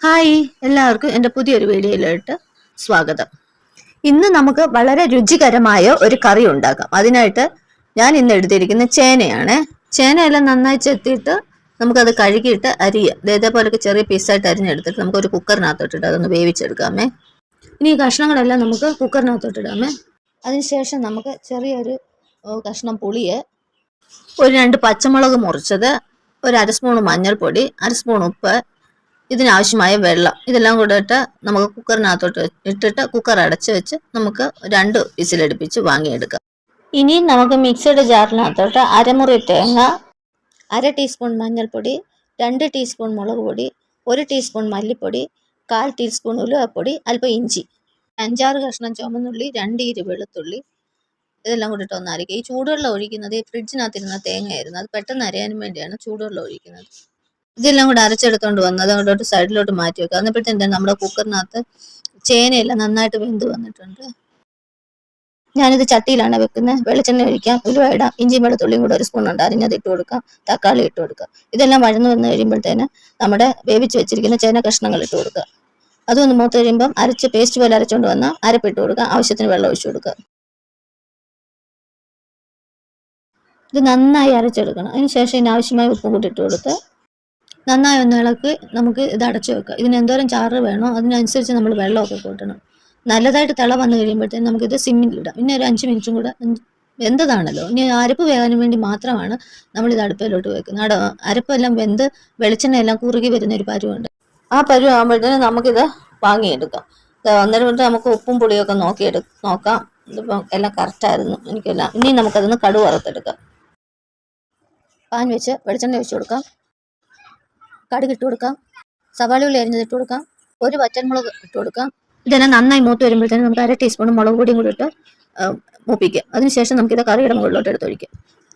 Hi, എല്ലാവർക്കും എൻ്റെ പുതിയൊരു വീഡിയോയിലോട്ട് സ്വാഗതം. ഇന്ന് നമുക്ക് വളരെ രുചികരമായ ഒരു കറി ഉണ്ടാക്കാം. അതിനായിട്ട് ഞാൻ ഇന്ന് എടുത്തിരിക്കുന്ന ചേനയാണ്. ചേനയെല്ലാം നന്നായി ചെത്തിയിട്ട് നമുക്കത് കഴുകിയിട്ട് ഇതേപോലൊക്കെ ചെറിയ പീസായിട്ട് അരിഞ്ഞെടുത്തിട്ട് നമുക്കൊരു കുക്കറിനകത്തോട്ടിട്ട് അതൊന്ന് വേവിച്ചെടുക്കാമേ. ഇനി ഈ കഷ്ണങ്ങളെല്ലാം നമുക്ക് കുക്കറിനകത്തോട്ടിടാമേ. അതിനുശേഷം നമുക്ക് ചെറിയൊരു കഷ്ണം പുളിയെ, ഒരു 2 പച്ചമുളക് മുറിച്ചത്, ഒരു 1/2 സ്പൂൺ മഞ്ഞൾപ്പൊടി, 1/2 സ്പൂൺ ഉപ്പ്, ഇതിനാവശ്യമായ വെള്ളം, ഇതെല്ലാം കൂടെ ഇട്ട് നമുക്ക് കുക്കറിനകത്തോട്ട് ഇട്ടിട്ട് കുക്കർ അടച്ച് വെച്ച് നമുക്ക് 2 വിസിലടുപ്പിച്ച് വാങ്ങിയെടുക്കാം. ഇനി നമുക്ക് മിക്സിയുടെ ജാറിനകത്തോട്ട് അരമുറി തേങ്ങ, 1/2 ടീസ്പൂൺ മഞ്ഞൾപ്പൊടി, 2 ടീസ്പൂൺ മുളക് പൊടി, 1 ടീസ്പൂൺ മല്ലിപ്പൊടി, 1/4 ടീസ്പൂൺ ഉലുവപ്പൊടി, അല്പം ഇഞ്ചി, 5-6 കഷ്ണം ചുമന്നുള്ളി, 2 ഇരി വെളുത്തുള്ളി, ഇതെല്ലാം കൂടി ഇട്ട് ഒന്ന് അരയ്ക്കുക. ഈ ചൂടുവെള്ളം ഒഴിക്കുന്നത് ഈ ഫ്രിഡ്ജിനകത്തിരുന്ന തേങ്ങയായിരുന്നു, അത് പെട്ടെന്ന് അരയാനും വേണ്ടിയാണ് ചൂടുവെള്ളം ഒഴിക്കുന്നത്. ഇതെല്ലാം കൂടെ അരച്ചെടുത്തോണ്ട് വന്ന് അതങ്ങോട്ട് സൈഡിലോട്ട് മാറ്റി വെക്കുക. അന്നപ്പോഴത്തേനും നമ്മുടെ കുക്കറിനകത്ത് ചേനയെല്ലാം നന്നായിട്ട് വെന്ത് വന്നിട്ടുണ്ട്. ഞാനിത് ചട്ടിയിലാണ് വെക്കുന്നത്. വെളിച്ചെണ്ണ ഒഴിക്കാം, ഉലുവ ഇടാം, ഇഞ്ചിയും വെളുത്തുള്ളിയും കൂടെ 1 സ്പൂൺ ഉണ്ട്, അരിഞ്ഞത് ഇട്ട് കൊടുക്കാം, തക്കാളി ഇട്ട് കൊടുക്കുക. ഇതെല്ലാം വഴന്ന് വന്ന് കഴിയുമ്പോഴത്തേന് നമ്മുടെ വേവിച്ച് വെച്ചിരിക്കുന്ന ചേന കഷ്ണങ്ങൾ ഇട്ട് കൊടുക്കുക. അതൊന്ന് മൂത്ത് കഴിയുമ്പം അരച്ച് പേസ്റ്റ് പോലെ അരച്ചുകൊണ്ട് വന്നാൽ അരപ്പിട്ട് കൊടുക്കുക, ആവശ്യത്തിന് വെള്ളം ഒഴിച്ചു കൊടുക്കുക. ഇത് നന്നായി അരച്ചെടുക്കണം. അതിന് ശേഷം ഇതിനാവശ്യമായ ഉപ്പും കൂടി ഇട്ട് കൊടുത്ത് നന്നായി ഒന്ന് ഇളക്കി നമുക്ക് ഇത് അടച്ചു വെക്കാം. ഇതിന് എന്തോരം ചാറ് വേണോ അതിനനുസരിച്ച് നമ്മൾ വെള്ളമൊക്കെ കൂട്ടണം. നല്ലതായിട്ട് തിള വന്നു കഴിയുമ്പോഴത്തേക്കും നമുക്കിത് സിമ്മിലിടാം. പിന്നെ ഒരു 5 മിനിറ്റും കൂടെ വെന്തതാണല്ലോ. ഇനി അരപ്പ് വേകാനും വേണ്ടി മാത്രമാണ് നമ്മളിത് അടുപ്പിലോട്ട് വെക്കുന്നത്. അരപ്പെല്ലാം വെന്ത് വെളിച്ചെണ്ണയെല്ലാം കുറുകി വരുന്ന ഒരു പരുവുണ്ട്. ആ പരുവ് ആകുമ്പോഴത്തേനും നമുക്കിത് വാങ്ങിയെടുക്കാം. അന്നേരം നമുക്ക് ഉപ്പും പുളിയൊക്കെ നോക്കാം. ഇതിപ്പം എല്ലാം കറക്റ്റായിരുന്നു എനിക്കെല്ലാം. ഇനി നമുക്കതൊന്ന് കടുക് വറുത്തെടുക്കാം. പാൻ വെച്ച് വെളിച്ചെണ്ണ ഒഴിച്ചു കൊടുക്കാം, കടുക് ഇട്ട് കൊടുക്കാം, സവാള ഉള്ളി അരിഞ്ഞത് ഇട്ട് കൊടുക്കാം, 1 വറ്റൽമുളക് ഇട്ട് കൊടുക്കാം. ഇതെല്ലാം നന്നായി മൂത്ത് വരുമ്പോഴത്തേനും നമുക്ക് 1/2 ടീസ്പൂൺ മുളക് പൊടിയും കൂടി ഇട്ട് മൂപ്പിക്കാം. അതിനുശേഷം നമുക്കിത് കറിയുടെ മുകളിലോട്ട് എടുത്തൊഴിക്കാം.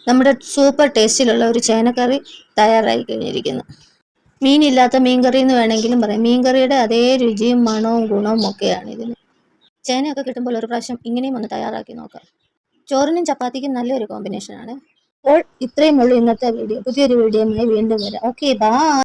നമ്മുടെ സൂപ്പർ ടേസ്റ്റിലുള്ള ഒരു ചേനക്കറി തയ്യാറായി കഴിഞ്ഞിരിക്കുന്നു. മീനില്ലാത്ത മീൻകറി എന്ന് വേണമെങ്കിലും പറയാം. മീൻകറിയുടെ അതേ രുചിയും മണവും ഗുണവും ഒക്കെയാണ് ഇതിന്. ചേനയൊക്കെ കിട്ടുമ്പോൾ ഒരു പ്രാവശ്യം ഇങ്ങനെയും ഒന്ന് തയ്യാറാക്കി നോക്കാം. ചോറിനും ചപ്പാത്തിക്കും നല്ലൊരു കോമ്പിനേഷനാണ്. അപ്പോൾ ഇത്രയും ഉള്ളൂ ഇന്നത്തെ വീഡിയോ. പുതിയൊരു വീഡിയോയുമായി വീണ്ടും വരാം. Okay, by.